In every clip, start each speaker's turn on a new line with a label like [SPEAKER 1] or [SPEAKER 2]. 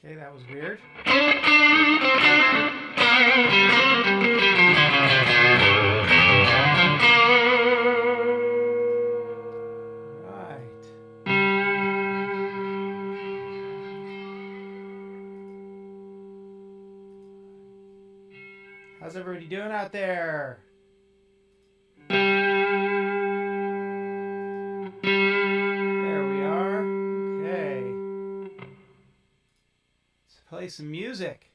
[SPEAKER 1] Okay, that was weird. Right. How's everybody doing out there? Play some music.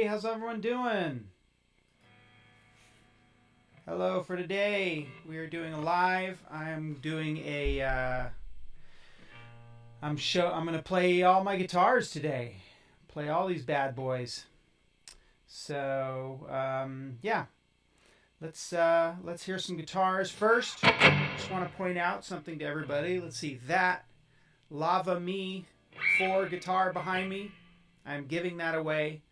[SPEAKER 1] How's everyone doing? Hello for today. We are doing a live. I'm doing a I'm going to play all my guitars today. Play all these bad boys. So, yeah. Let's hear some guitars first. Just want to point out something to everybody. Let's see, that Lava Me 4 guitar behind me. I'm giving that away.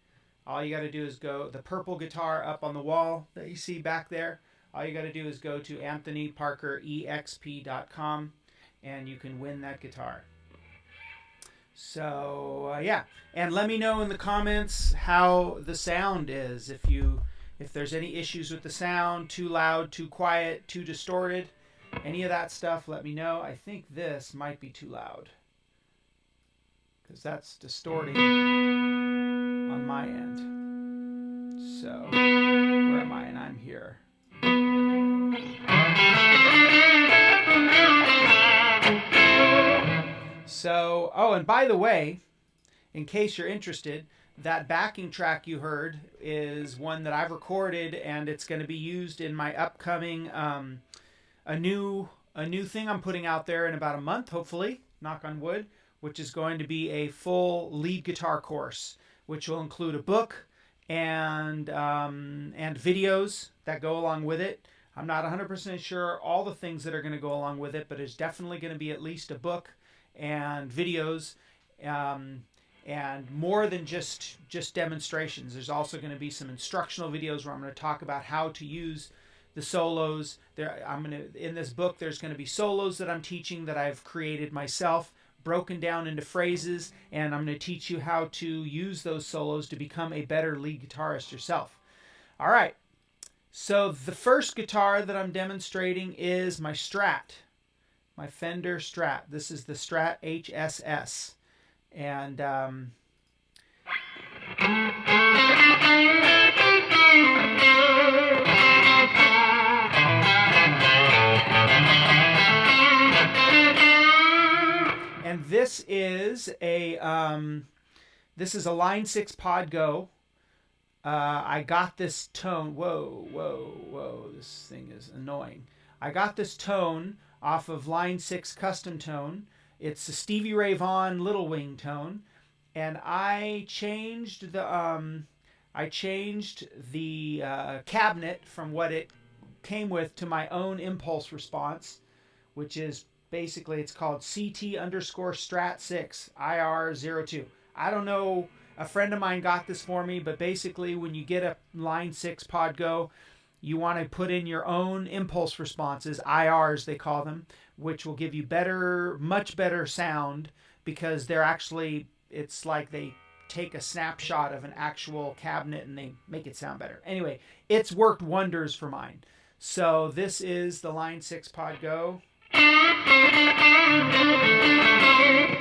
[SPEAKER 1] All you got to do is go, the purple guitar up on the wall that you see back there, all you got to do is go to anthonyparkerexp.com and you can win that guitar. So, yeah. And let me know in the comments how the sound is. If there's any issues with the sound, too loud, too quiet, too distorted, any of that stuff, let me know. I think this might be too loud, because that's distorting on my end. So, where am I? And I'm here. So, oh, and by the way, in case you're interested, that backing track you heard is one that I've recorded, and it's going to be used in my upcoming a new thing I'm putting out there in about a month, hopefully, knock on wood, which is going to be a full lead guitar course, which will include a book and videos that go along with it. I'm not 100% sure all the things that are going to go along with it, but there's definitely going to be at least a book and videos, and more than just demonstrations. There's also going to be some instructional videos where I'm going to talk about how to use the solos. In this book, there's going to be solos that I'm teaching that I've created myself, broken down into phrases, and I'm going to teach you how to use those solos to become a better lead guitarist yourself. All right. So the first guitar that I'm demonstrating is my Strat, my Fender Strat. This is the Strat HSS. And this is a Line 6 Pod Go. I got this tone. Whoa! This thing is annoying. I got this tone off of Line 6 Custom Tone. It's a Stevie Ray Vaughan Little Wing tone. and I changed the cabinet from what it came with to my own impulse response, which is basically, it's called CT_Strat6 IR02. I don't know, a friend of mine got this for me, but basically when you get a Line 6 Pod Go, you want to put in your own impulse responses, IRs they call them, which will give you much better sound, because they're actually, it's like they take a snapshot of an actual cabinet and they make it sound better. Anyway, it's worked wonders for mine. So this is the Line 6 Pod Go.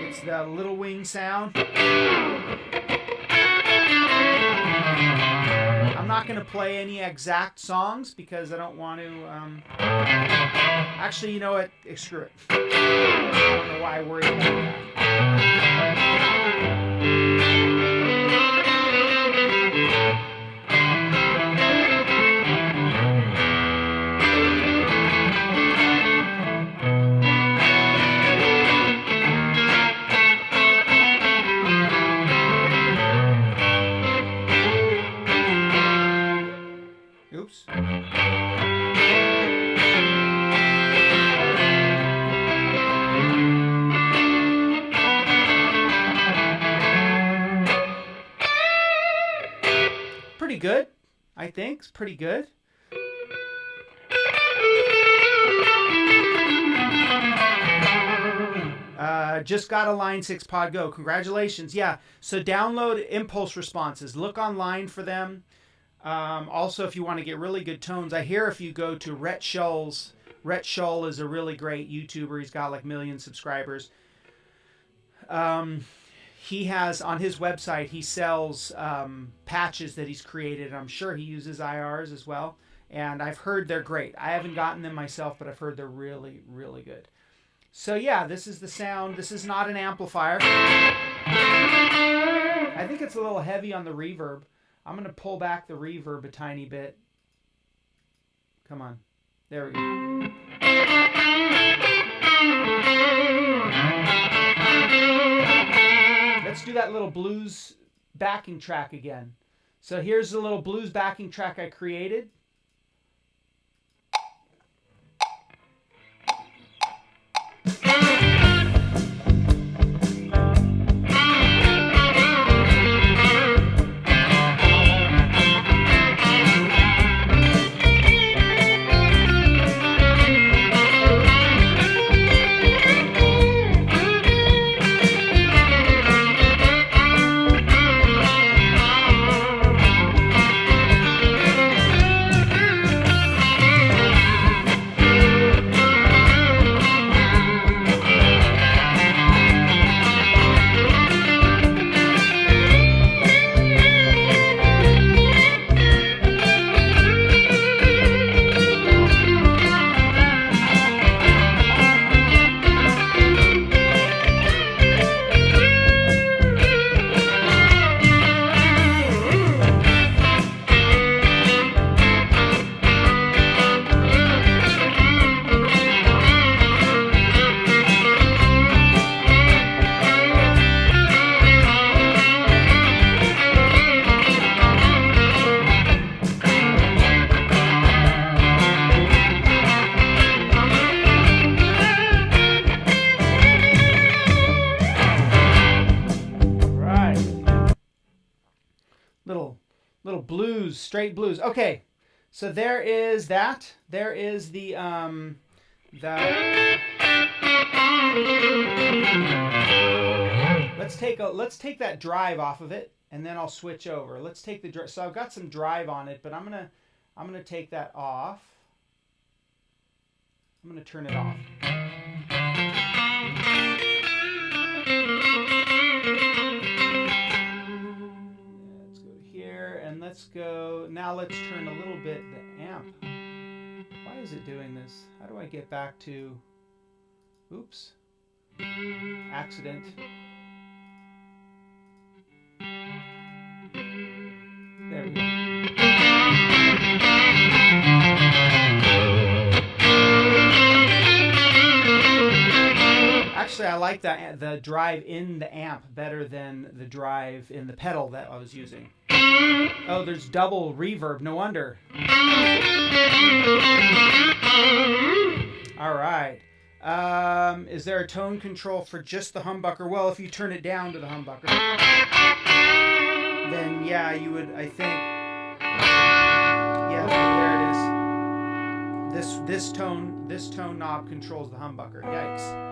[SPEAKER 1] It's the little wing sound. I'm not going to play any exact songs because I don't want to... Actually, you know what? Screw it. I don't know why I worry about that. Oops. Pretty good, I think. It's pretty good. Just got a Line 6 Pod Go. Congratulations. Yeah, so download impulse responses. Look online for them. Also, if you want to get really good tones, I hear if you go to Rhett Shull is a really great YouTuber. He's got like 1 million subscribers. He has, on his website, he sells patches that he's created. I'm sure he uses IRs as well. And I've heard they're great. I haven't gotten them myself, but I've heard they're really, really good. So yeah, this is the sound. This is not an amplifier. I think it's a little heavy on the reverb. I'm going to pull back the reverb a tiny bit. Come on. There we go. Let's do that little blues backing track again. So here's the little blues backing track I created. Little blues, straight blues. Okay, so there is that. There is the let's take that drive off of it, and then I'll switch over. Let's take the drive. So I've got some drive on it, but I'm gonna take that off. I'm gonna turn it off. Let's go, now let's turn a little bit the amp. Why is it doing this? How do I get back to, oops, accident. There we go. Actually, I like the drive in the amp better than the drive in the pedal that I was using. Oh, there's double reverb. No wonder. All right. Is there a tone control for just the humbucker? Well, if you turn it down to the humbucker, then yeah, you would, I think. Yeah, there it is. This tone knob controls the humbucker. Yikes.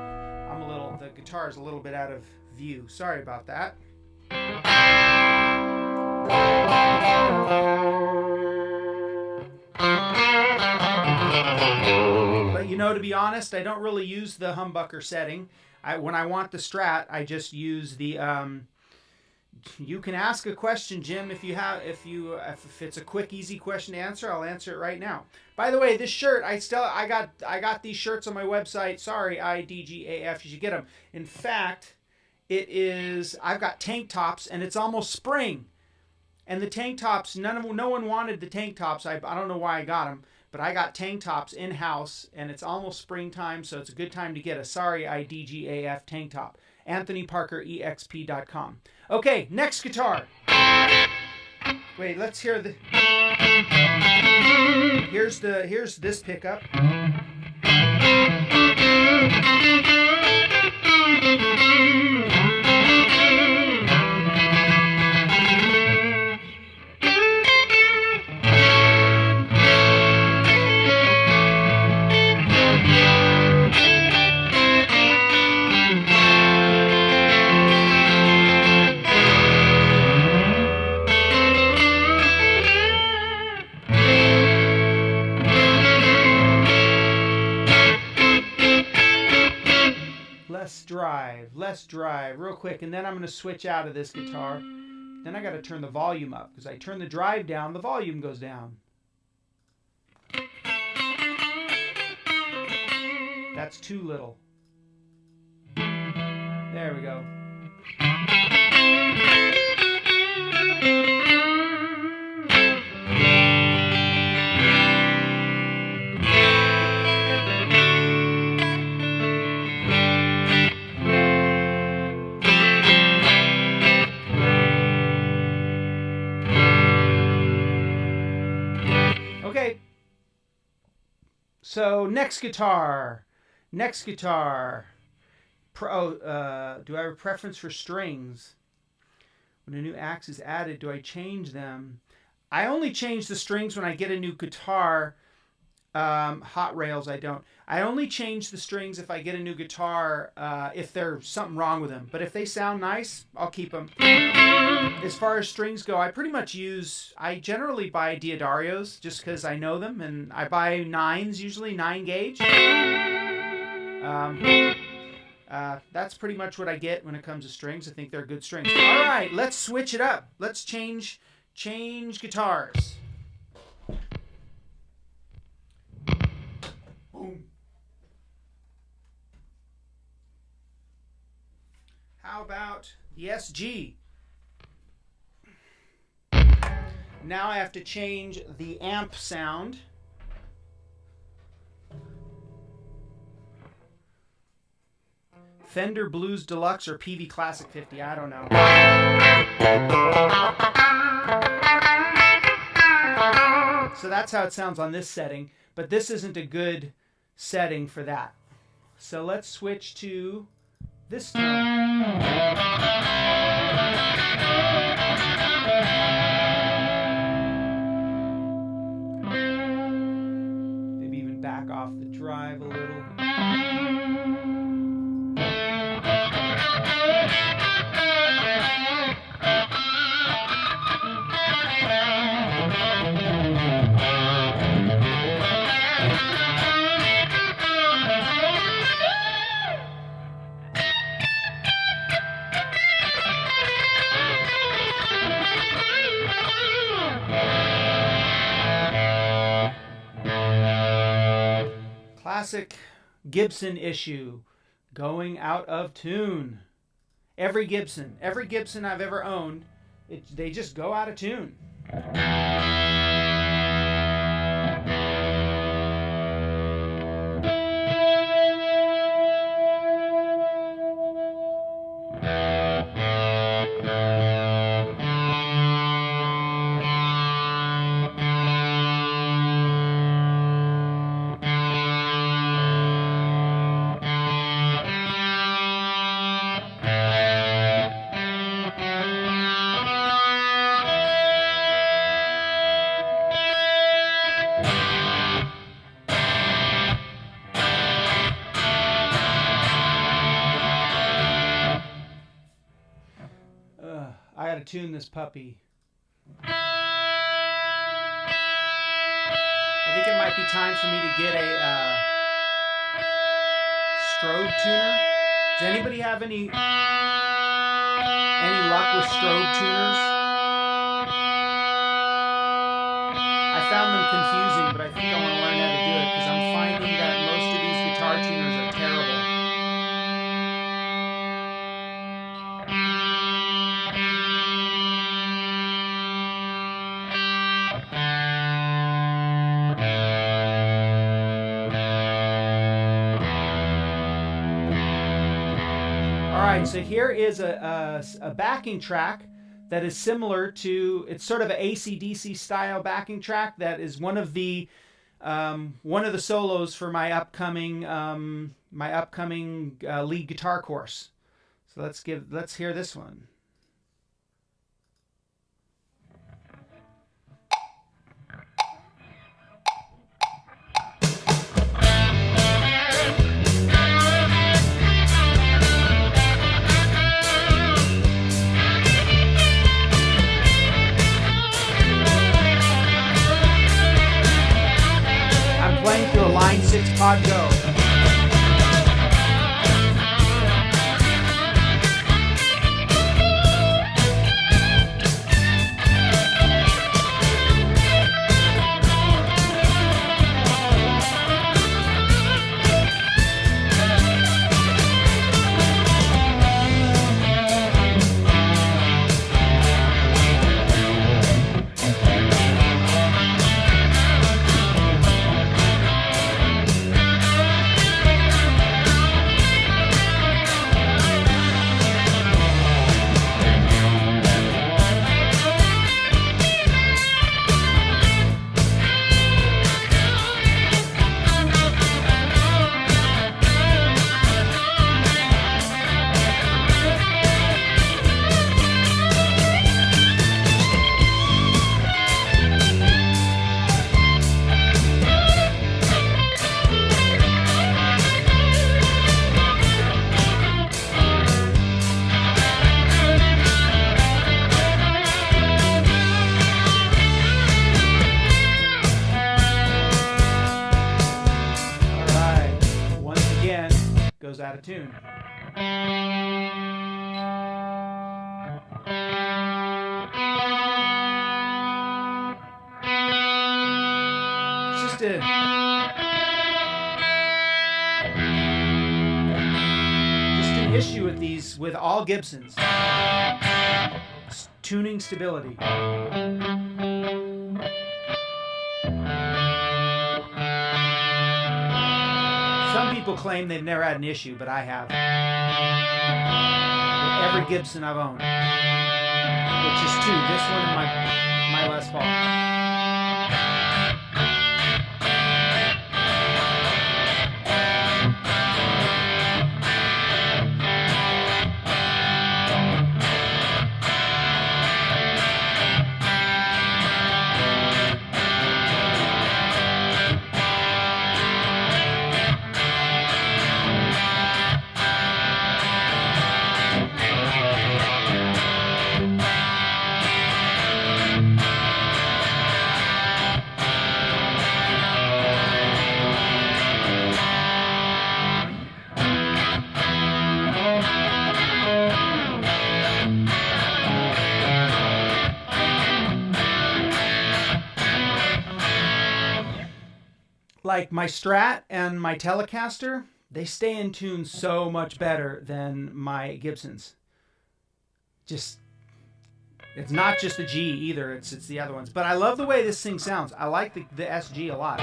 [SPEAKER 1] The guitar is a little bit out of view. Sorry about that. But you know, to be honest, I don't really use the humbucker setting. When I want the Strat, I just use the. You can ask a question, Jim, if it's a quick, easy question to answer. I'll answer it right now. By the way, this shirt, I got these shirts on my website. Sorry, IDGAF. You should get them. In fact, I've got tank tops, and it's almost spring. And the tank tops, no one wanted the tank tops. I don't know why I got them, but I got tank tops in-house, and it's almost springtime, so it's a good time to get a Sorry IDGAF tank top. AnthonyParkerEXP.com. Okay, next guitar. Wait, let's hear the. Here's this pickup. Let's drive real quick, and then I'm going to switch out of this guitar. Then I got to turn the volume up, because I turn the drive down, the volume goes down. That's too little. There we go. Okay, so next guitar. Do I have a preference for strings? When a new axe is added, do I change them? I only change the strings when I get a new guitar. Hot rails, I don't. I only change the strings if I get a new guitar, if there's something wrong with them. But if they sound nice, I'll keep them. As far as strings go, I generally buy Diodarios just because I know them, and I buy 9s, usually 9 gauge. That's pretty much what I get when it comes to strings. I think they're good strings. All right, let's switch it up. Let's change guitars. Boom. How about the SG? Now I have to change the amp sound. Fender Blues Deluxe or PV Classic 50, I don't know. So that's how it sounds on this setting, but this isn't a good setting for that. So let's switch to this tone. Maybe even back off the drive a little. Classic Gibson issue, going out of tune. Every Gibson I've ever owned, they just go out of tune. tune this puppy. I think it might be time for me to get a strobe tuner. Does anybody have any luck with strobe tuners? I found them confusing, but I think I want to learn how to do it because I'm finding that most of these guitar tuners are terrible. So here is a backing track that is similar to, it's sort of an AC/DC style backing track that is one of the solos for my upcoming lead guitar course. So let's hear this one. Playing through a Line 6 Pod Go. Goes out of tune. It's just an issue with these, with all Gibsons. Tuning stability. Some people claim they've never had an issue, but I have. With every Gibson I've owned. Which is two. This one and my Les Paul. Like my Strat and my Telecaster, they stay in tune so much better than my Gibsons. It's not just the G either, it's the other ones. But I love the way this thing sounds. I like the SG a lot.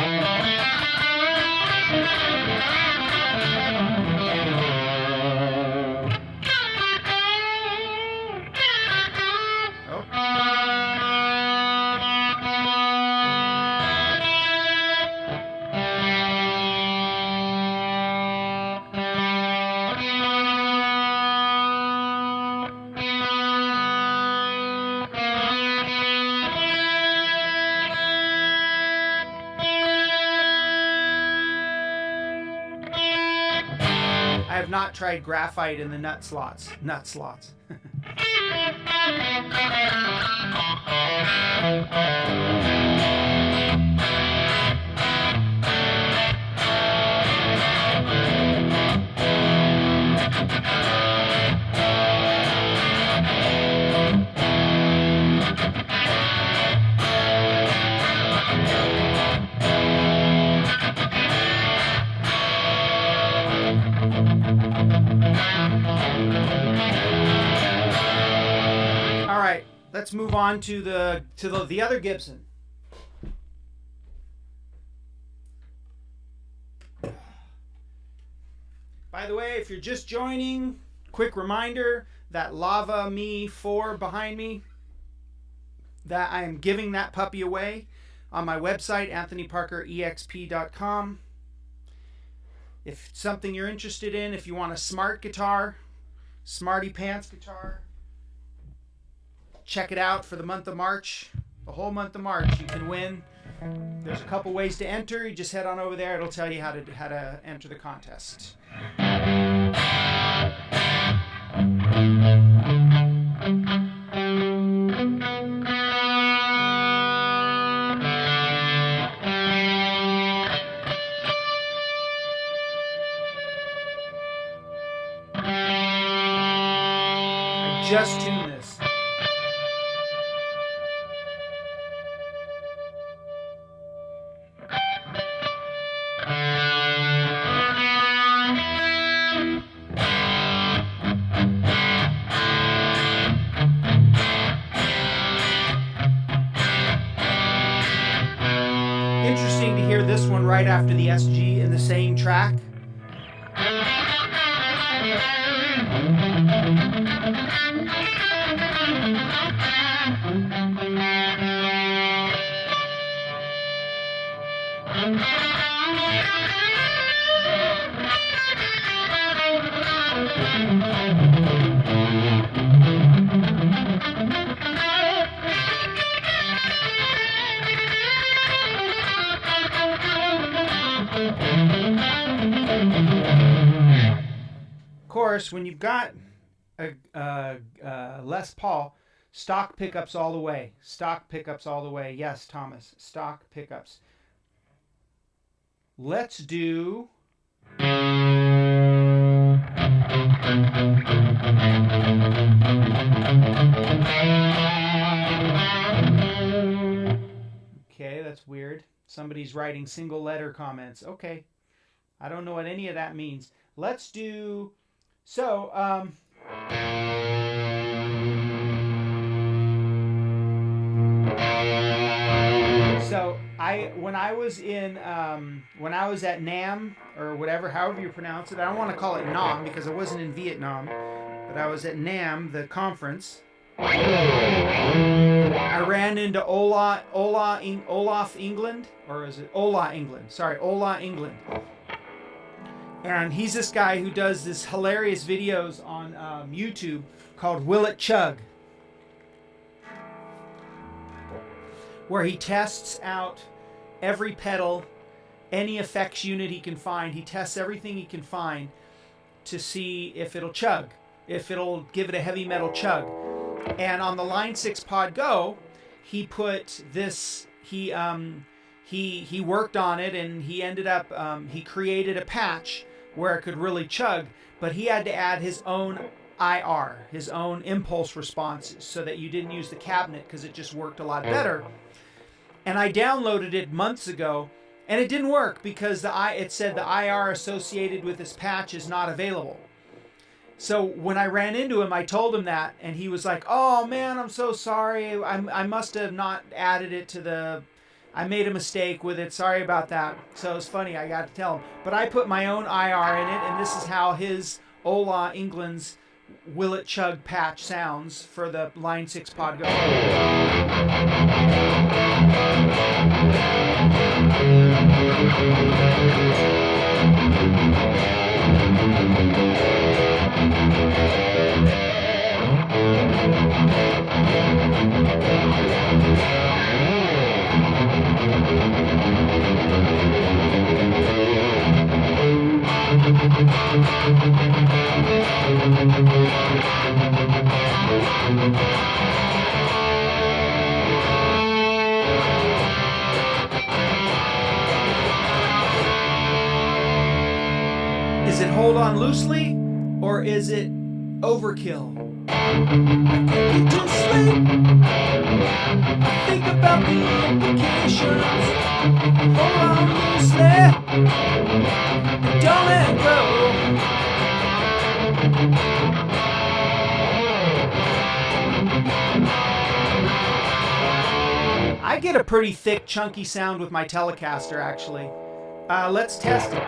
[SPEAKER 1] I have not tried graphite in the nut slots. Let's move on to the other Gibson. By the way, if you're just joining, quick reminder that Lava Me 4 behind me, that I am giving that puppy away on my website, anthonyparkerexp.com. If it's something you're interested in, if you want a smart guitar, smarty pants guitar, check it out for the month of March. The whole month of March you can win. There's a couple ways to enter. You just head on over there. It'll tell you how to enter the contest. I just tuned this. Interesting to hear this one right after the SG in the same track. Of course, when you've got a Les Paul, stock pickups all the way. Stock pickups all the way. Yes, Thomas, stock pickups. Let's do... Okay, that's weird. Somebody's writing single letter comments. Okay. I don't know what any of that means. Let's do... So, when I was at NAM, or whatever, however you pronounce it, I don't want to call it NAM because I wasn't in Vietnam, but I was at NAM, the conference. I ran into Olaf England, or is it Ola England? Sorry, Ola England. And he's this guy who does this hilarious videos on YouTube called Will It Chug, where he tests out every pedal, any effects unit he can find. He tests everything he can find to see if it'll chug, if it'll give it a heavy metal chug. And on the Line 6 Pod Go, he put this, he worked on it, and he ended up, he created a patch where it could really chug, but he had to add his own IR, his own impulse responses, so that you didn't use the cabinet because it just worked a lot better. And I downloaded it months ago, and it didn't work because it said the IR associated with this patch is not available. So when I ran into him, I told him that, and he was like, "Oh man, I'm so sorry. I must have not added it to the... I made a mistake with it. Sorry about that." So it was funny. I got to tell him. But I put my own IR in it, and this is how his Ola England's Will It Chug patch sounds for the Line 6 Pod Go. Is it hold on loosely, or is it overkill? I can't get to sleep. Think about the implications. Hold on loosely. Don't let go. I get a pretty thick, chunky sound with my Telecaster, actually. Let's test it.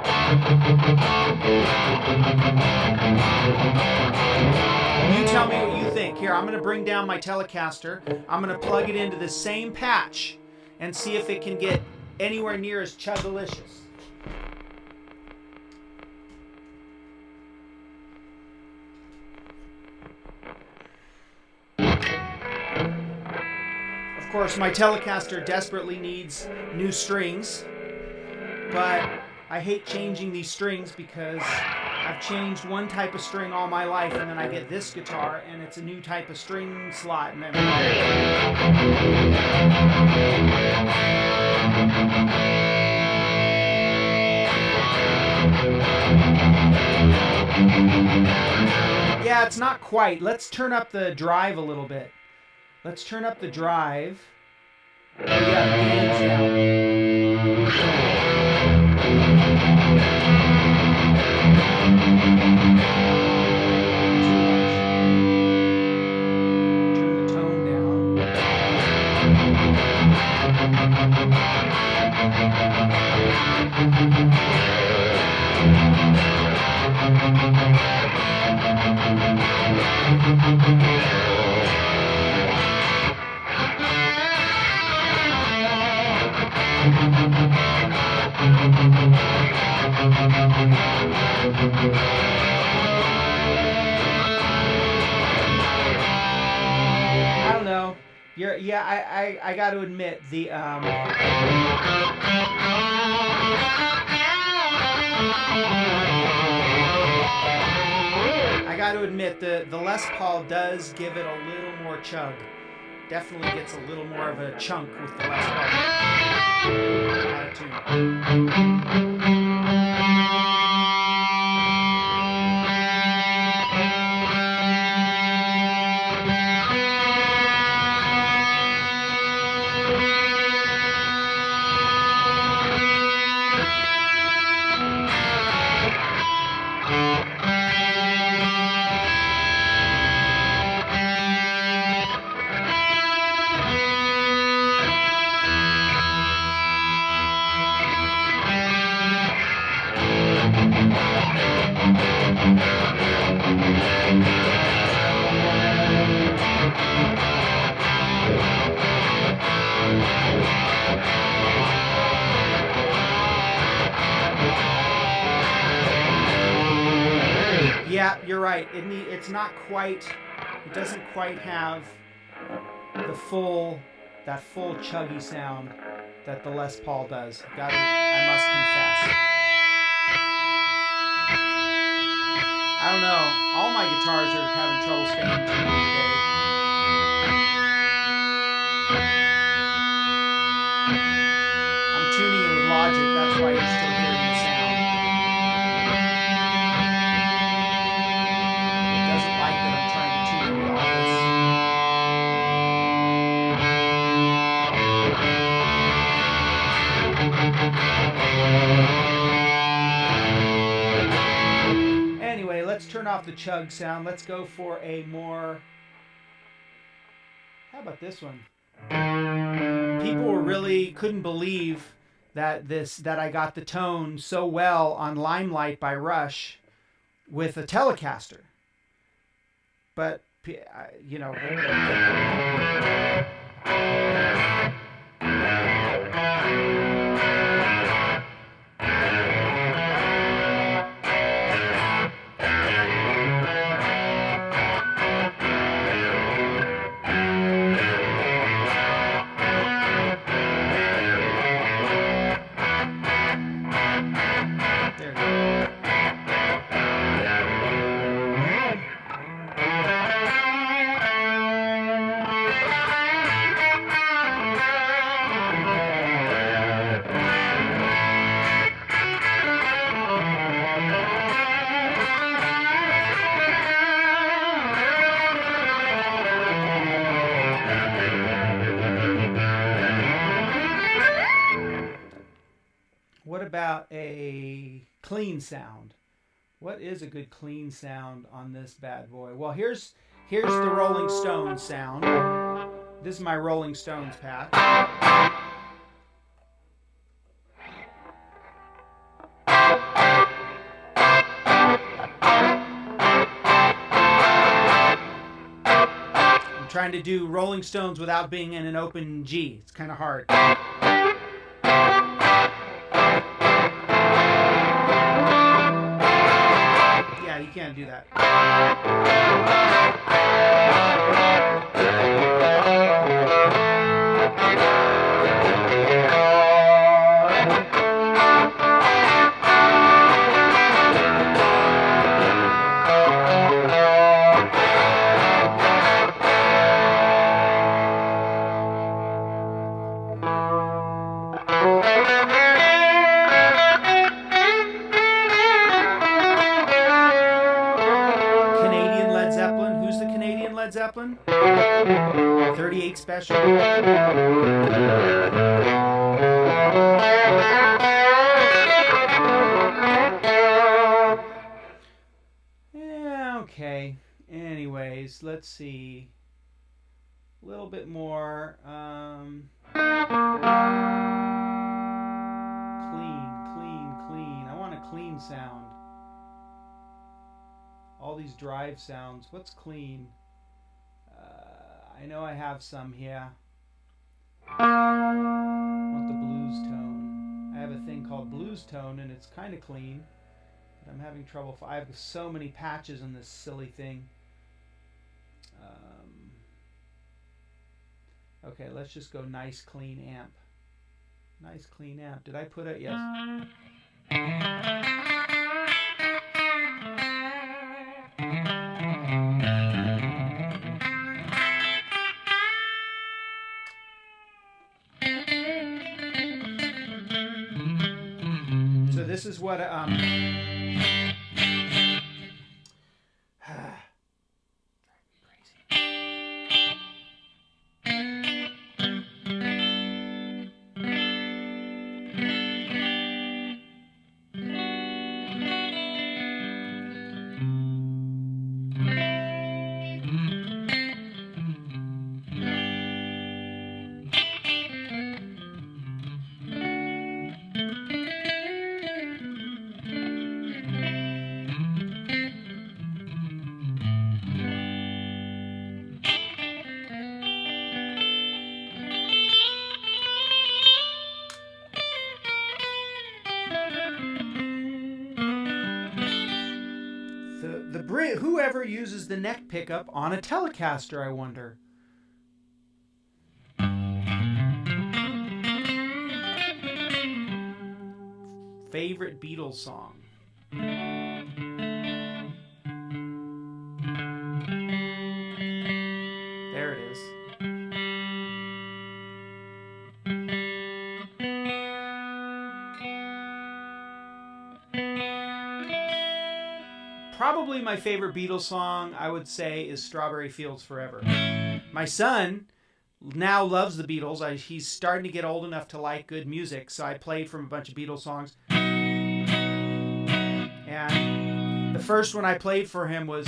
[SPEAKER 1] You tell me what you think. Here, I'm going to bring down my Telecaster. I'm going to plug it into the same patch and see if it can get anywhere near as chug-delicious. Of course, my Telecaster desperately needs new strings, but I hate changing these strings because I've changed one type of string all my life, and then I get this guitar and it's a new type of string slot, and then yeah, it's not quite. Let's turn up the drive a little bit. Let's turn up the drive. We got gains now. Turn the tone down. I don't know. I got to admit the the Les Paul does give it a little more chug. Definitely gets a little more of a chunk with the Les Paul. Out of tune. Yeah, you're right. It's not quite. It doesn't quite have the full chuggy sound that the Les Paul does. I must confess. I don't know. All my guitars are having trouble staying tuned today. I'm tuning it with Logic. That's why you're still hearing the sound. Anyway, let's turn off the chug sound. Let's go for a more... How about this one? People really couldn't believe that I got the tone so well on Limelight by Rush with a Telecaster. But, you know... What about a clean sound? What is a good clean sound on this bad boy? Well, here's the Rolling Stones sound. This is my Rolling Stones patch. I'm trying to do Rolling Stones without being in an open G. It's kind of hard. Yeah, you can't do that. Led Zeppelin 38 Special. Yeah, okay. Anyways, let's see. A little bit more clean. I want a clean sound. All these drive sounds. What's clean? I know I have some here. I want the blues tone. I have a thing called blues tone, and it's kind of clean, but I'm having trouble. I have so many patches on this silly thing. Okay, let's just go nice clean amp. Nice clean amp. Did I put it? Yes. So this is what whoever uses the neck pickup on a Telecaster, I wonder. Favorite Beatles song? There it is. Probably my favorite Beatles song, I would say, is Strawberry Fields Forever. My son now loves the Beatles. He's starting to get old enough to like good music, so I played from a bunch of Beatles songs. And the first one I played for him was...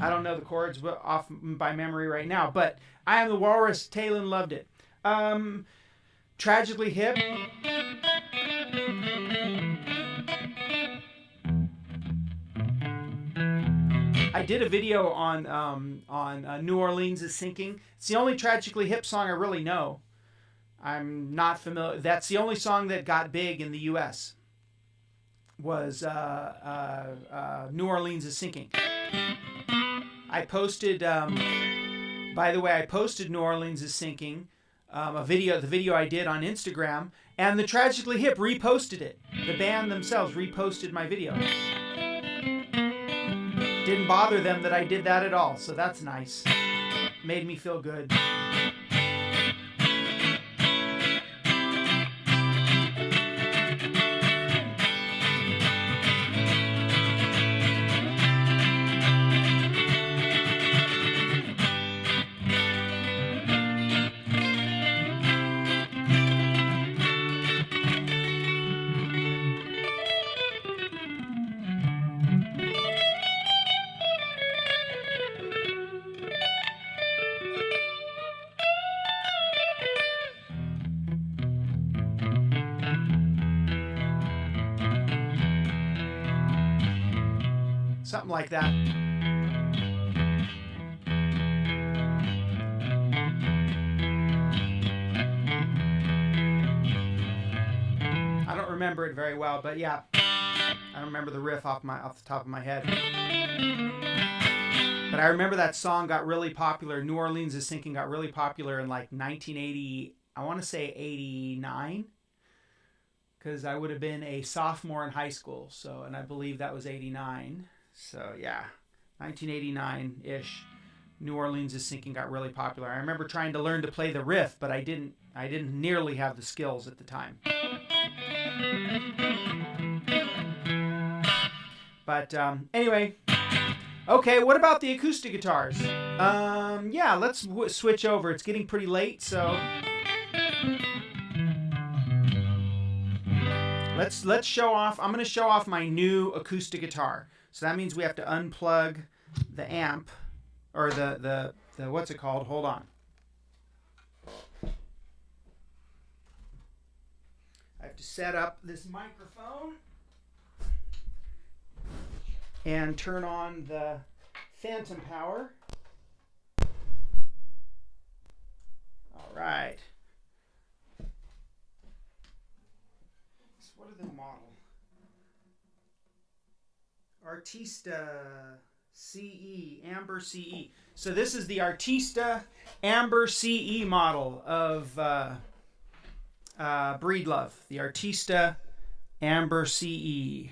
[SPEAKER 1] I don't know the chords off by memory right now, but I Am the Walrus, Talon loved it. Tragically Hip. I did a video on New Orleans is Sinking. It's the only Tragically Hip song I really know. I'm not familiar. That's the only song that got big in the U.S. was New Orleans is Sinking. I posted, by the way, I posted New Orleans is Sinking, the video I did on Instagram, and the Tragically Hip reposted it. The band themselves reposted my video. Didn't bother them that I did that at all, so that's nice. Made me feel good. Something like that. I don't remember it very well, but yeah, I don't remember the riff off the top of my head. But I remember that song got really popular. New Orleans is Sinking got really popular in like 1980. I want to say 89. Because I would have been a sophomore in high school. So, and I believe that was 89. So yeah, 1989-ish, New Orleans is Sinking got really popular. I remember trying to learn to play the riff, but I didn't nearly have the skills at the time. But anyway, okay, what about the acoustic guitars? Yeah, let's switch over. It's getting pretty late, so let's show off. I'm going to show off my new acoustic guitar. So that means we have to unplug the amp, or the what's it called? Hold on. I have to set up this microphone and turn on the phantom power. All right. So what are the models? Artista CE, Amber CE. So this is the Artista Amber CE model of Breedlove. The Artista Amber CE.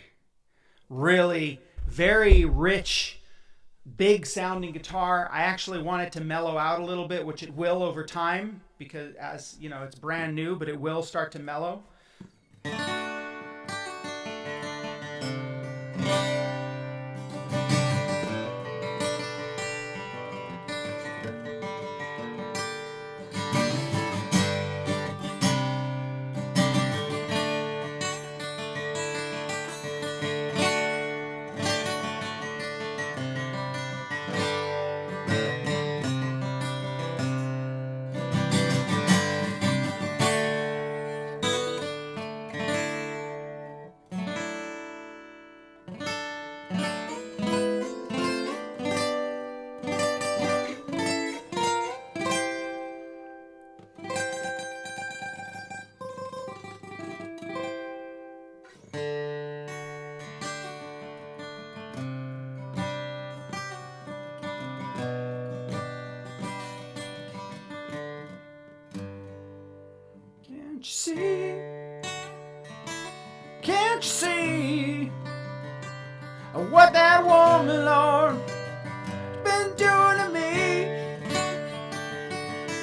[SPEAKER 1] Really very rich, big sounding guitar. I actually want it to mellow out a little bit, which it will over time, because as you know, it's brand new, but it will start to mellow. Can't you see what that woman, Lord, been doing to me?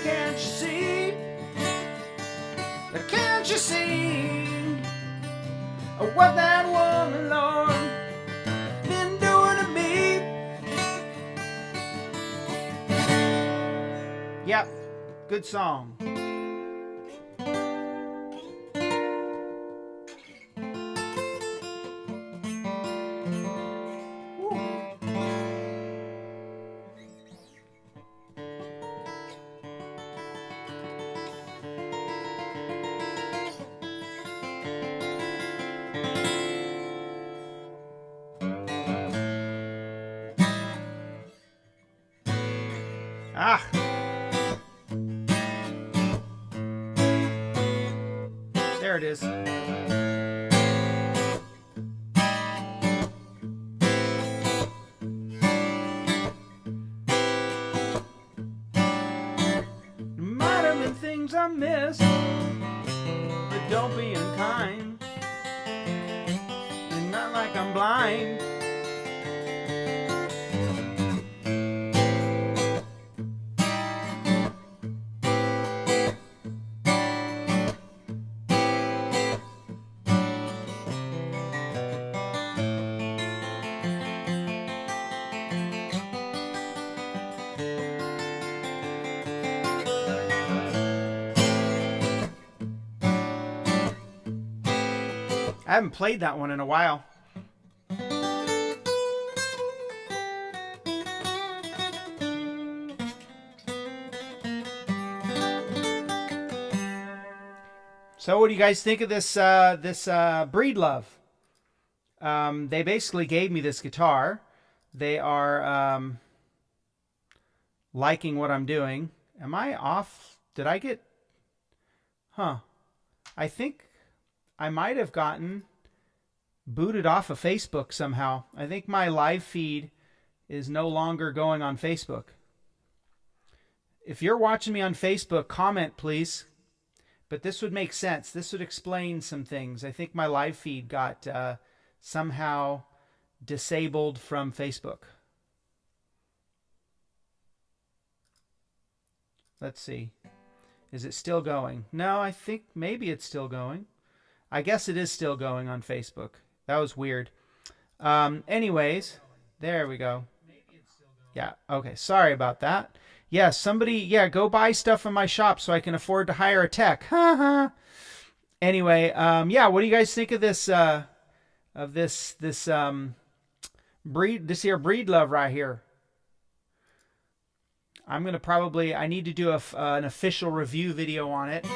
[SPEAKER 1] Can't you see? Can't you see what that woman, Lord, been doing to me? Yep, good song. Ah. There it is. things I miss, but don't be unkind. And not like I'm blind. I haven't played that one in a while. So what do you guys think of this Breedlove? They basically gave me this guitar. They are liking what I'm doing. Am I off? Did I get... Huh. I think I might have gotten booted off of Facebook somehow. I think my live feed is no longer going on Facebook. If you're watching me on Facebook, comment please. But this would make sense. This would explain some things. I think my live feed got somehow disabled from Facebook. Let's see. Is it still going? No, I think maybe it's still going. I guess it is still going on Facebook. That was weird. Anyways, there we go. Yeah, okay. Sorry about that. Yeah, somebody, go buy stuff in my shop so I can afford to hire a tech. Anyway, yeah, what do you guys think of this Breedlove right here? I'm going to probably, I need to do an official review video on it.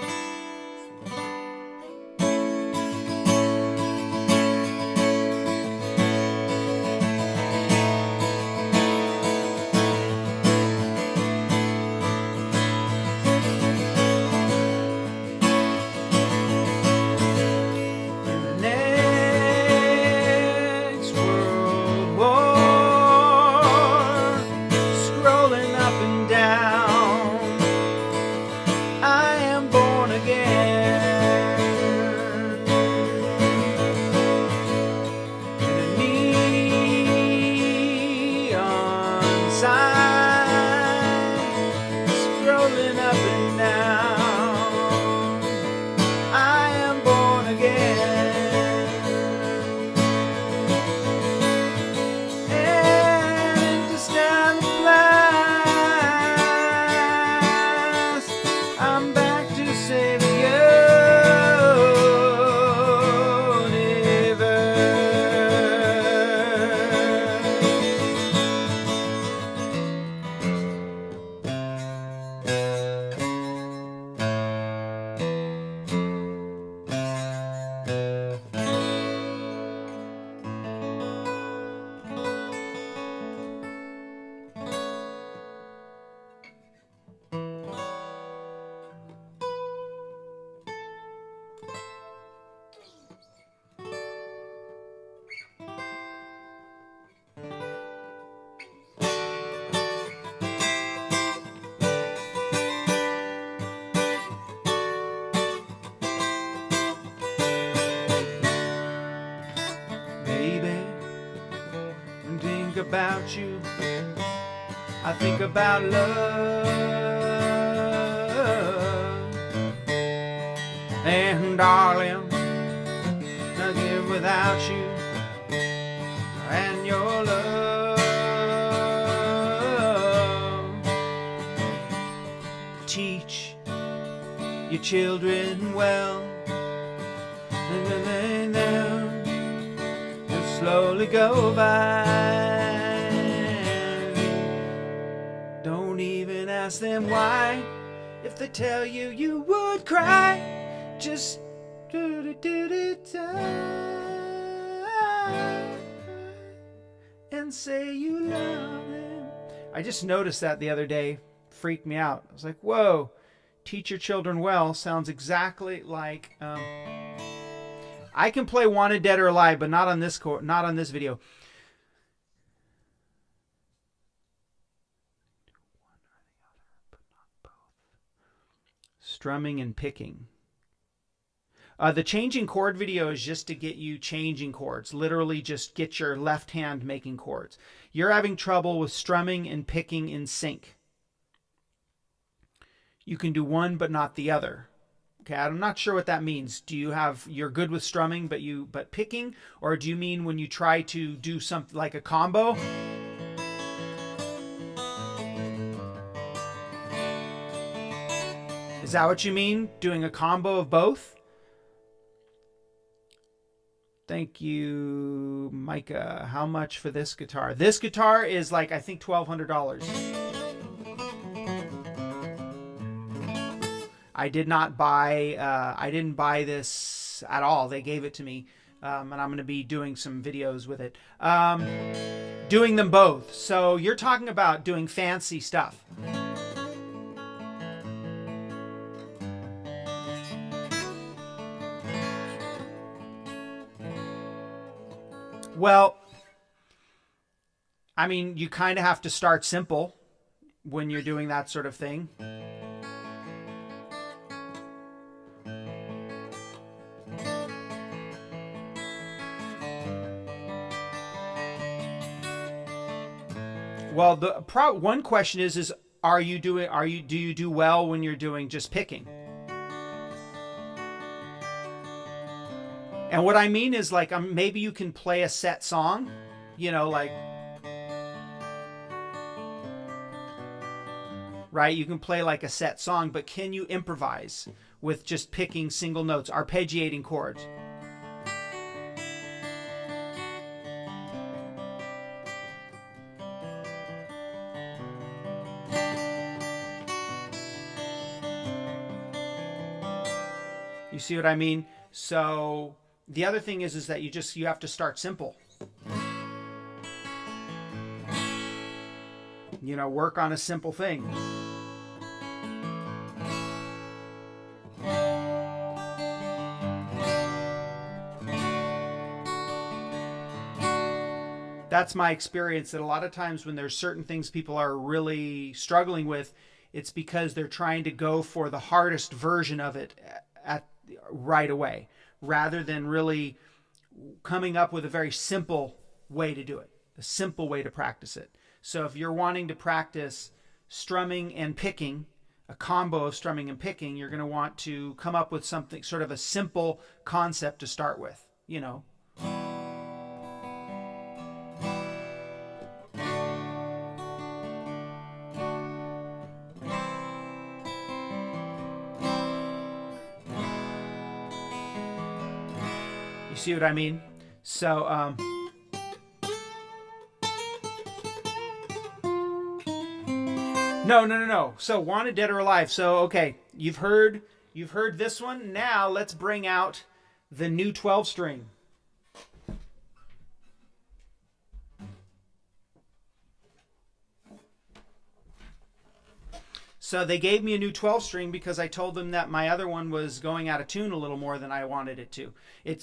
[SPEAKER 1] About you, I think about love, and darling, nothing without you and your love. Teach your children well, and they'll slowly go by. Ask them why. If they tell you, you would cry. Just and say you love them. I just noticed that the other day. Freaked me out. I was like, whoa. Teach your children well sounds exactly like I can play Wanted Dead or Alive, but not on this video. Strumming and picking. The changing chord video is just to get you changing chords. Literally just get your left hand making chords. You're having trouble with strumming and picking in sync. You can do one but not the other. Okay, I'm not sure what that means. Do you have, you're good with strumming but picking? Or do you mean when you try to do something like a combo? Is that what you mean? Doing a combo of both? Thank you, Micah. How much for this guitar? This guitar is like, I think, $1,200. I didn't buy this at all. They gave it to me, and I'm going to be doing some videos with it. Doing them both. So you're talking about doing fancy stuff. Well, I mean, you kind of have to start simple when you're doing that sort of thing. Well, the one question is do you do well when you're doing just picking? And what I mean is, like, maybe you can play a set song, you know, like, right? You can play like a set song, but can you improvise with just picking single notes, arpeggiating chords? You see what I mean? So the other thing is that you have to start simple. You know, work on a simple thing. That's my experience, that a lot of times when there's certain things people are really struggling with, it's because they're trying to go for the hardest version of it right away, rather than really coming up with a very simple way to do it, a simple way to practice it. So if you're wanting to practice strumming and picking, a combo of strumming and picking, you're going to want to come up with something, sort of a simple concept to start with, you know. You see what I mean? So, No. So, Wanted Dead or Alive. So, okay, you've heard this one. Now, let's bring out the new 12-string. So they gave me a new 12-string because I told them that my other one was going out of tune a little more than I wanted it to.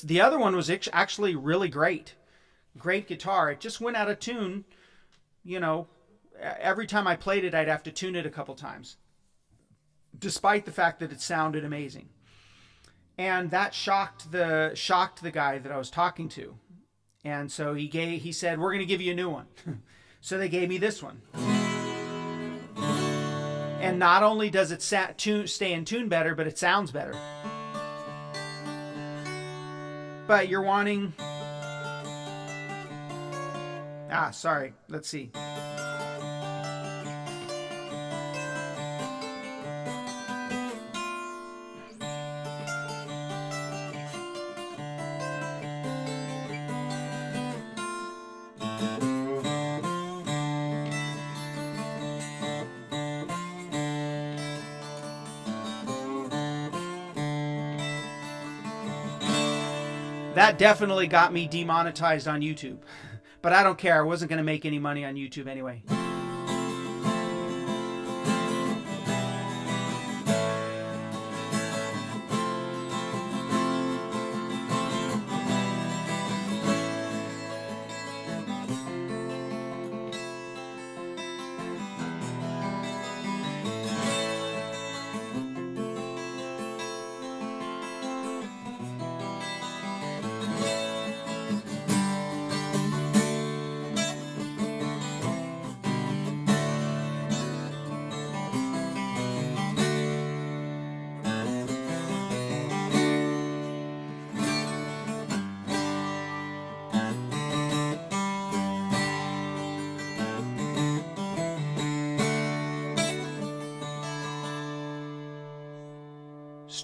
[SPEAKER 1] The other one was actually really great. Great guitar. It just went out of tune, you know. Every time I played it, I'd have to tune it a couple times, despite the fact that it sounded amazing. And that shocked the guy that I was talking to. And so he said, "We're going to give you a new one." So they gave me this one. And not only does it stay in tune better, but it sounds better. But you're wanting... sorry. Let's see. That definitely got me demonetized on YouTube. But I don't care. I wasn't going to make any money on YouTube anyway.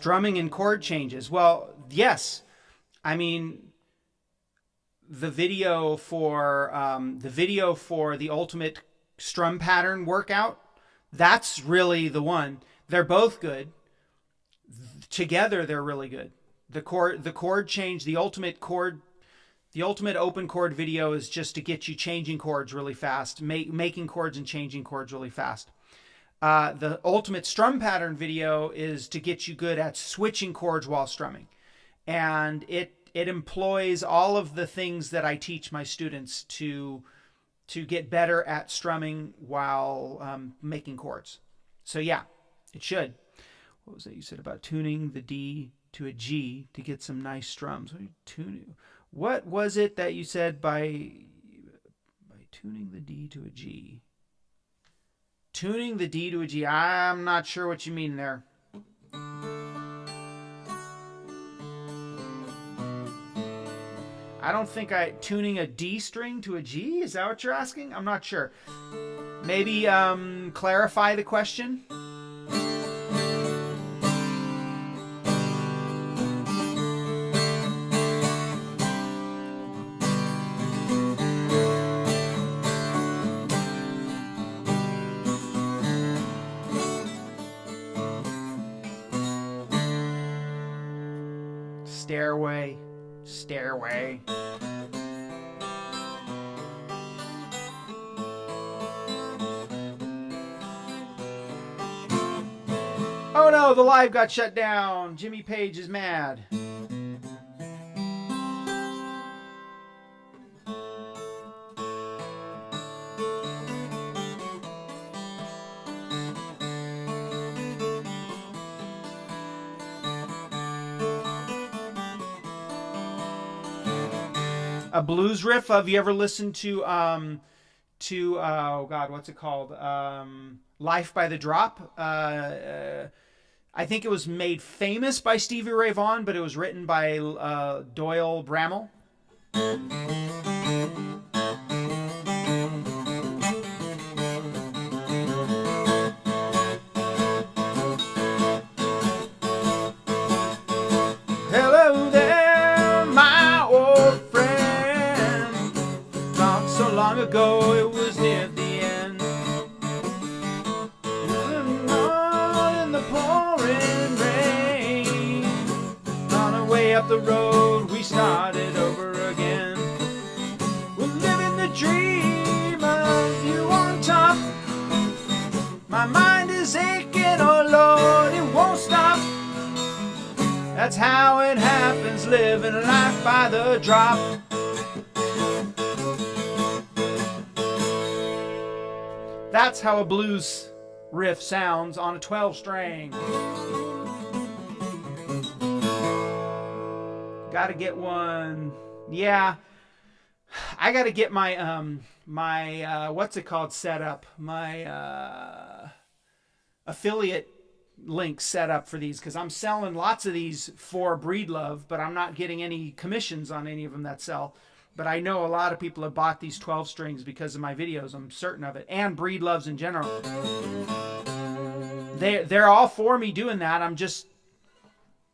[SPEAKER 1] Strumming and chord changes. Well, yes. I mean, the video for the ultimate strum pattern workout, that's really the one. They're both good. Together, they're really good. The chord change, the ultimate open chord video is just to get you changing chords really fast, making chords and changing chords really fast. The ultimate strum pattern video is to get you good at switching chords while strumming. And it employs all of the things that I teach my students to get better at strumming while making chords. So yeah, it should. What was that you said about tuning the D to a G to get some nice strums? What was it that you said by tuning the D to a G? Tuning the D to a G. I'm not sure what you mean there. I don't think tuning a D string to a G? Is that what you're asking? I'm not sure. Maybe clarify the question. Stairway. Oh no, the live got shut down. Jimmy Page is mad. A blues riff. Have you ever listened to oh God, what's it called? Life by the Drop. I think it was made famous by Stevie Ray Vaughan, but it was written by Doyle Bramall. Hello there, my old friend. Not so long ago, it was near the end. In the pouring rain, on our way up the road, we started over again. We're living the dream of you on top. My mind is aching, oh Lord, it won't stop. That's how it happens, living life by the drop. That's how a blues riff sounds on a 12-string. Gotta get one. Yeah, I gotta get my my what's it called set up, my affiliate link set up for these, because I'm selling lots of these for Breedlove, but I'm not getting any commissions on any of them that sell. But I know a lot of people have bought these 12 strings because of my videos. I'm certain of it. And Breedloves in general. They're all for me doing that. I'm just,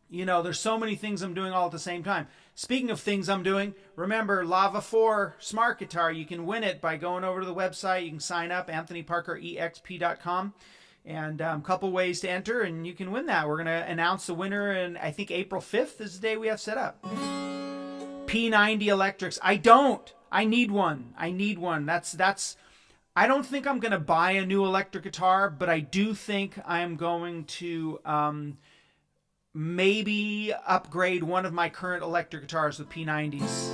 [SPEAKER 1] you know, there's so many things I'm doing all at the same time. Speaking of things I'm doing, remember Lava 4 Smart Guitar. You can win it by going over to the website. You can sign up, AnthonyParkerEXP.com. And a couple ways to enter, and you can win that. We're going to announce the winner, and I think April 5th is the day we have set up. P90 electrics. I need one. That's I don't think I'm going to buy a new electric guitar, but I do think I'm going to maybe upgrade one of my current electric guitars with P90s.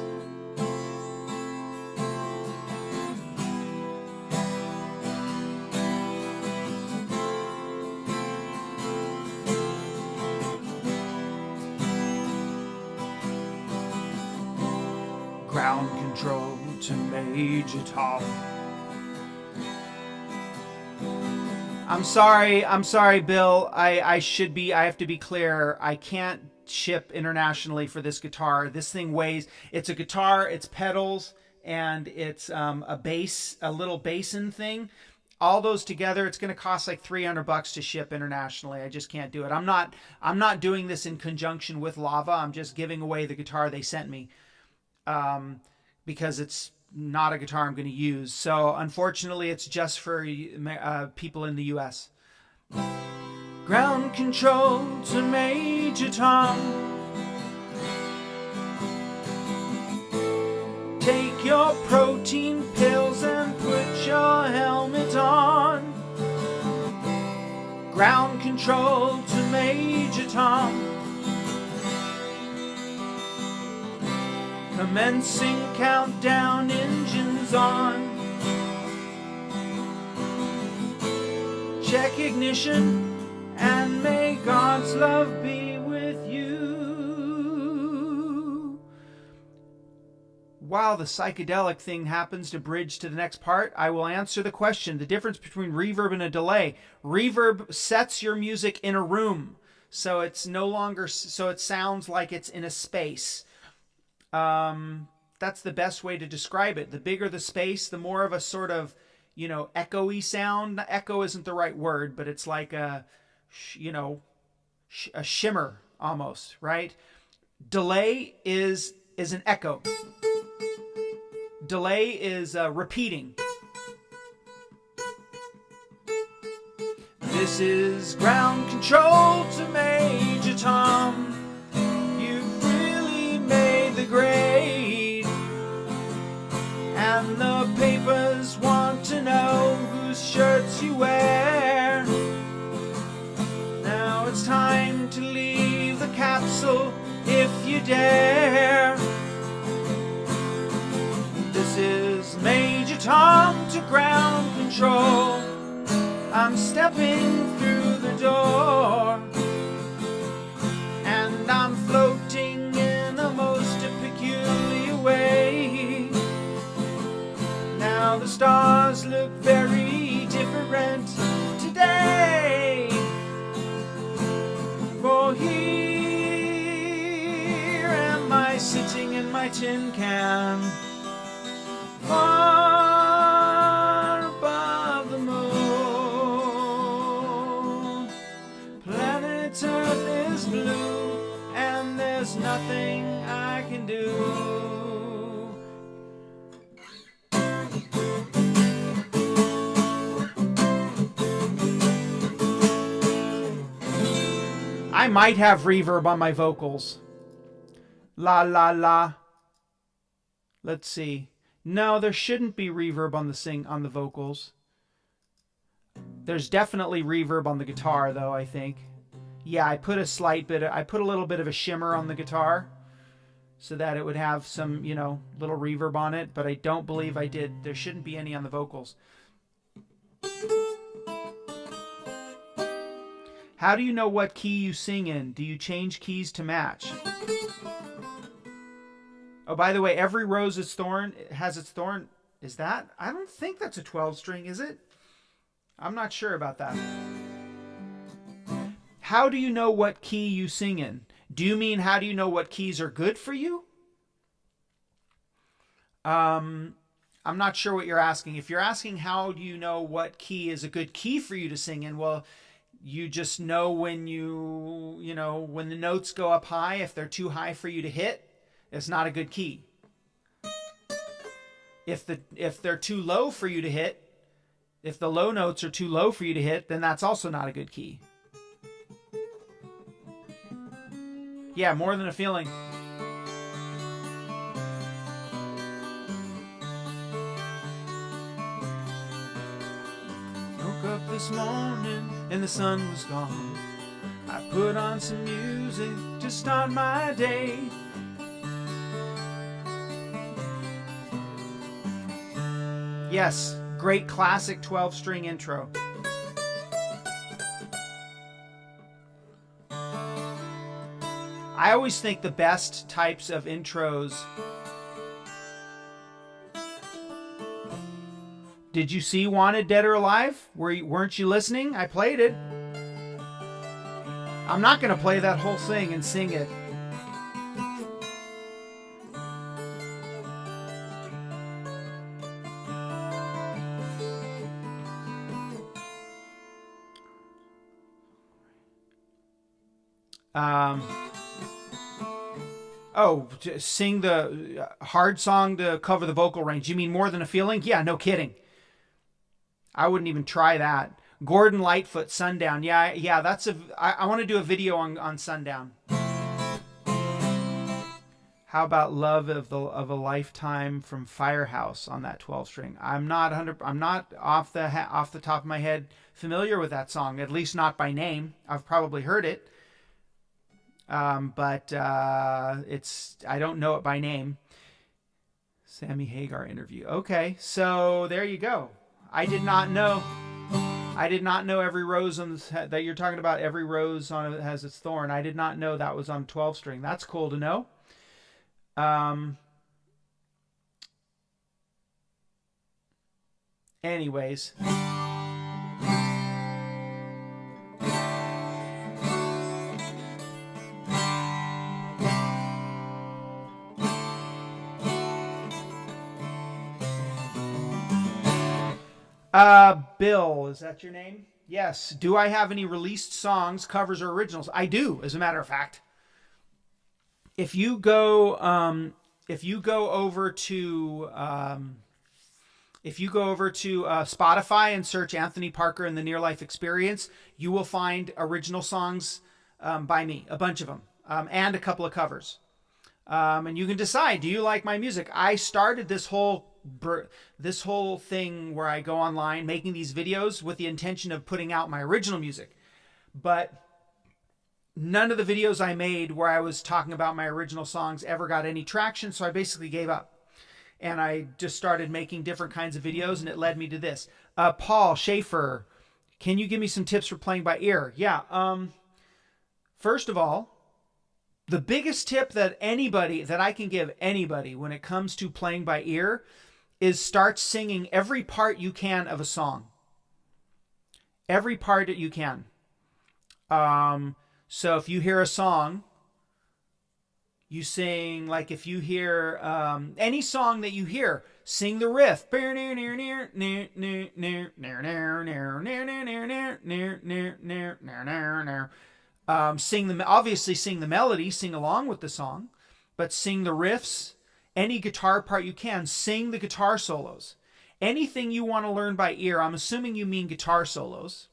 [SPEAKER 1] Ground control to Major Tom. I'm sorry, Bill. I have to be clear. I can't ship internationally for this guitar. This thing weighs, it's a guitar, it's pedals, and it's a bass, a little basin thing. all those together, it's going to cost like $300 to ship internationally. I just can't do it. I'm not doing this in conjunction with Lava. I'm just giving away the guitar they sent me, because it's not a guitar I'm going to use. So unfortunately, it's just for people in the US. Ground control to Major Tom. Take your protein pills and put your helmet on. Ground control to Major Tom. Commencing countdown, engines on. Check ignition, and may God's love be with you. While the psychedelic thing happens to bridge to the next part, I will answer the question, the difference between reverb and a delay. Reverb sets your music in a room, so it's no longer, so it sounds like it's in a space. That's the best way to describe it. The bigger the space, the more of a sort of, you know, echoey sound. Echo isn't the right word, but it's like a, you know, a shimmer almost, right? Delay is an echo. Delay is repeating. This is ground control to Major Tom. You've really made the grade, and the papers want to know whose shirts you wear. Now it's time to leave the capsule if you dare. This is Major Tom to ground control. I'm stepping through the door, and I'm floating in a most peculiar way. Now the stars look very different today, for here am I sitting in my tin can, far above the moon. Planet Earth is blue, and there's nothing I can do. I might have reverb on my vocals. La la la. Let's see. No, there shouldn't be reverb on the vocals. There's definitely reverb on the guitar though, I think. Yeah, I put a little bit of a shimmer on the guitar so that it would have some, you know, little reverb on it, but I don't believe I did. There shouldn't be any on the vocals. How do you know what key you sing in? Do you change keys to match? Oh, by the way, every rose has its thorn. Is that? I don't think that's a 12 string, is it? I'm not sure about that. How do you know what key you sing in? Do you mean how do you know what keys are good for you? I'm not sure what you're asking. If you're asking how do you know what key is a good key for you to sing in, well, you just know when when the notes go up high, if they're too high for you to hit, it's not a good key. If they're too low for you to hit, if the low notes are too low for you to hit, then that's also not a good key. Yeah, More Than a Feeling. Woke up this morning and the sun was gone. I put on some music to start my day. Yes, great classic 12-string intro. I always think the best types of intros. Did you see Wanted Dead or Alive? Weren't you listening? I played it. I'm not going to play that whole thing and sing it. Um, oh, to sing the hard song to cover the vocal range. You mean More Than a Feeling? Yeah, no kidding. I wouldn't even try that. Gordon Lightfoot, Sundown. Yeah, that's I want to do a video on Sundown. How about Love of a Lifetime from Firehouse on that 12 string? I'm not off the top of my head familiar with that song, at least not by name. I've probably heard it. But I don't know it by name. Sammy Hagar interview. Okay, so there you go. I did not know every rose that you're talking about. Every rose on it has its thorn. I did not know that was on 12 string. That's cool to know. Anyways. Bill, is that your name? Yes. Do I have any released songs, covers, or originals? I do, as a matter of fact. If you go over to Spotify and search Anthony Parker and the Near Life Experience, you will find original songs by me, a bunch of them, and a couple of covers. And you can decide, do you like my music? I started this whole thing where I go online making these videos with the intention of putting out my original music, but none of the videos I made where I was talking about my original songs ever got any traction, so I basically gave up. And I just started making different kinds of videos, and it led me to this. Paul Schaefer, can you give me some tips for playing by ear? Yeah. First of all, the biggest tip that I can give anybody when it comes to playing by ear is start singing every part you can of a song. Every part that you can. So if you hear a song, you sing, like if you hear any song that you hear, sing the riff. Obviously sing the melody, sing along with the song, but sing the riffs. Any guitar part you can, sing the guitar solos. Anything you want to learn by ear, I'm assuming you mean guitar solos.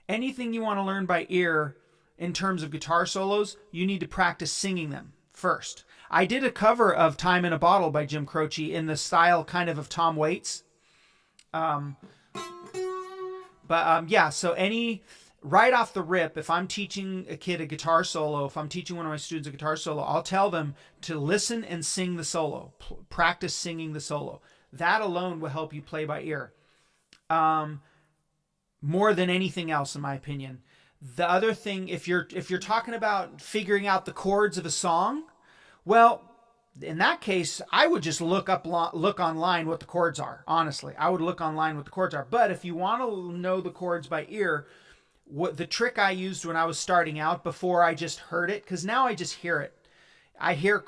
[SPEAKER 1] Anything you want to learn by ear in terms of guitar solos, you need to practice singing them first. I did a cover of Time in a Bottle by Jim Croce in the style kind of Tom Waits. Yeah, so right off the rip, if I'm teaching a kid a guitar solo, if I'm teaching one of my students a guitar solo, I'll tell them to listen and sing the solo. Practice singing the solo. That alone will help you play by ear. More than anything else, in my opinion. The other thing, if you're talking about figuring out the chords of a song, well, in that case, I would just look online what the chords are. Honestly, I would look online what the chords are. But if you want to know the chords by ear, what the trick I used when I was starting out before I just heard it, because now I just hear it. I hear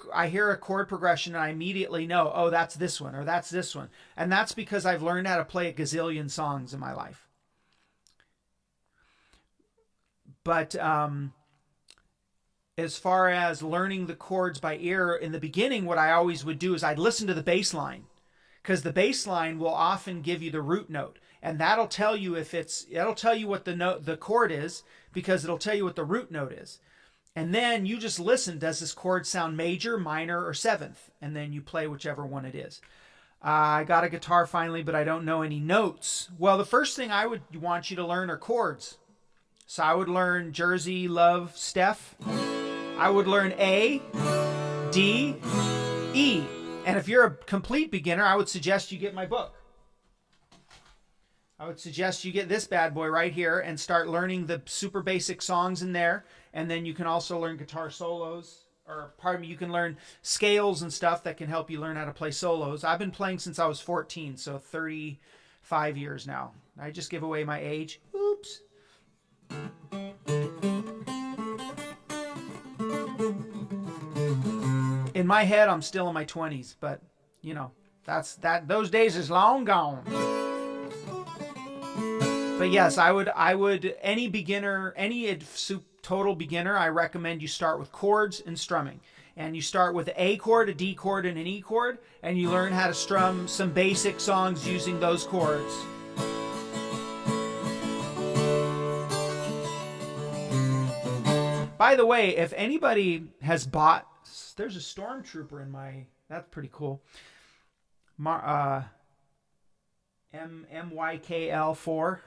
[SPEAKER 1] a chord progression and I immediately know, oh, that's this one or that's this one. And that's because I've learned how to play a gazillion songs in my life. But as far as learning the chords by ear, in the beginning, what I always would do is I'd listen to the bass line, because the bass line will often give you the root note. And that'll tell you it'll tell you what the chord is, because it'll tell you what the root note is. And then you just listen, does this chord sound major, minor, or seventh? And then you play whichever one it is. I got a guitar finally, but I don't know any notes. Well, the first thing I would want you to learn are chords. So I would learn Jersey, Love, Steph. I would learn A, D, E. And if you're a complete beginner, I would suggest you get my book. I would suggest you get this bad boy right here and start learning the super basic songs in there. And then you can also learn guitar solos, or pardon me, you can learn scales and stuff that can help you learn how to play solos. I've been playing since I was 14, so 35 years now. I just give away my age. Oops. In my head, I'm still in my 20s, but you know, those days is long gone. But yes, I would any beginner, any total beginner, I recommend you start with chords and strumming. And you start with an A chord, a D chord, and an E chord, and you learn how to strum some basic songs using those chords. By the way, if anybody has bought, there's a stormtrooper in my, that's pretty cool. MYKL4,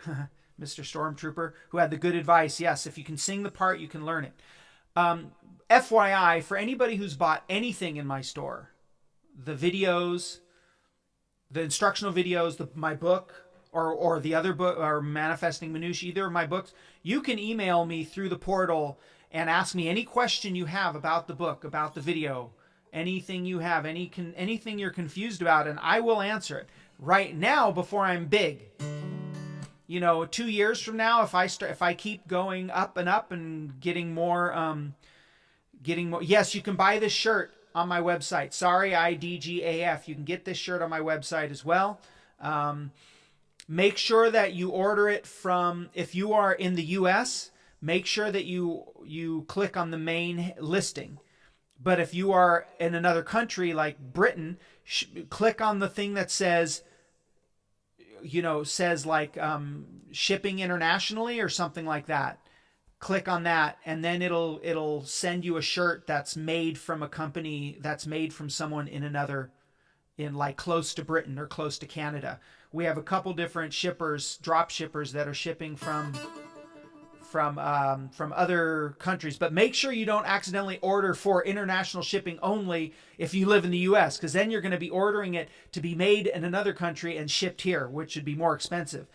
[SPEAKER 1] Mr. Stormtrooper, who had the good advice. Yes, if you can sing the part, you can learn it. FYI, for anybody who's bought anything in my store, the videos, the instructional videos, my book, or the other book, or Manifesting Minutia, either of my books, you can email me through the portal and ask me any question you have about the book, about the video, anything you have, anything you're confused about, and I will answer it. Right now, before I'm big, 2 years from now, if I keep going up and up and getting more, yes, you can buy this shirt on my website. Sorry, IDGAF. You can get this shirt on my website as well. Make sure that you order it from, if you are in the U.S., make sure that you click on the main listing. But if you are in another country like Britain, click on the thing that says shipping internationally or something like that. Click on that, and then it'll send you a shirt that's made from a company, that's made from someone in like close to Britain or close to Canada. We have a couple different shippers, drop shippers, that are shipping from other countries, but make sure you don't accidentally order for international shipping only if you live in the U.S., because then you're going to be ordering it to be made in another country and shipped here, which would be more expensive.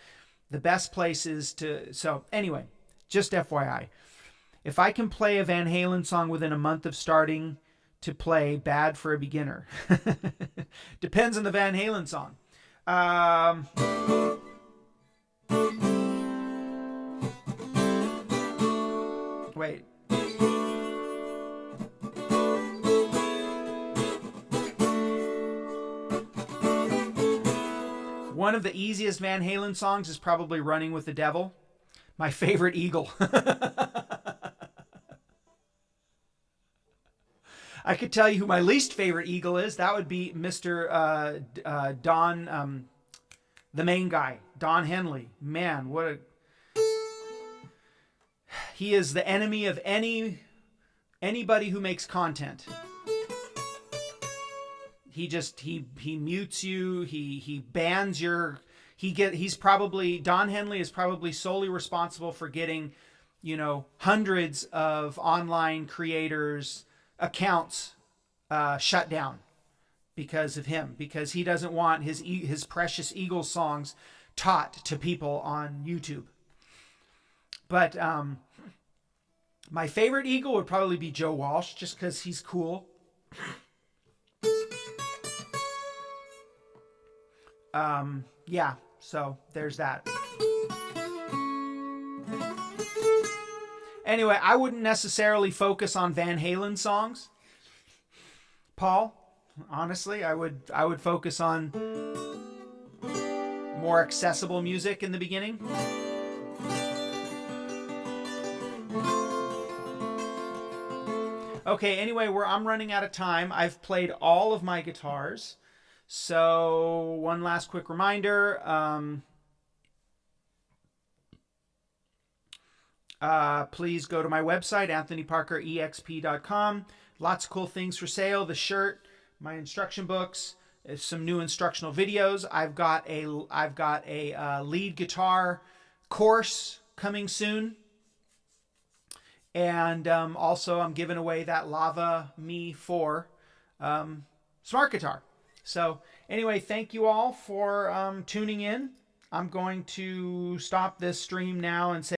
[SPEAKER 1] The best place is to, so anyway, just FYI. If I can play a Van Halen song within a month of starting to play, bad for a beginner. Depends on the Van Halen song. Wait. One of the easiest Van Halen songs is probably Running with the Devil. My favorite Eagle. I could tell you who my least favorite Eagle is. That would be Mr. Don, the main guy, Don Henley. Man, he is the enemy of anybody who makes content. He mutes you. He bans your. Don Henley is probably solely responsible for getting, hundreds of online creators' accounts shut down because of him, because he doesn't want his precious Eagles songs taught to people on YouTube. But my favorite Eagle would probably be Joe Walsh, just because he's cool. Yeah, so there's that. Anyway, I wouldn't necessarily focus on Van Halen songs, Paul. Honestly, I would focus on more accessible music in the beginning. Okay, anyway, I'm running out of time. I've played all of my guitars. So one last quick reminder. Please go to my website, anthonyparkerexp.com. Lots of cool things for sale. The shirt, my instruction books, some new instructional videos. I've got a lead guitar course coming soon. And also I'm giving away that Lava Me 4 smart guitar. So anyway, thank you all for tuning in. I'm going to stop this stream now and say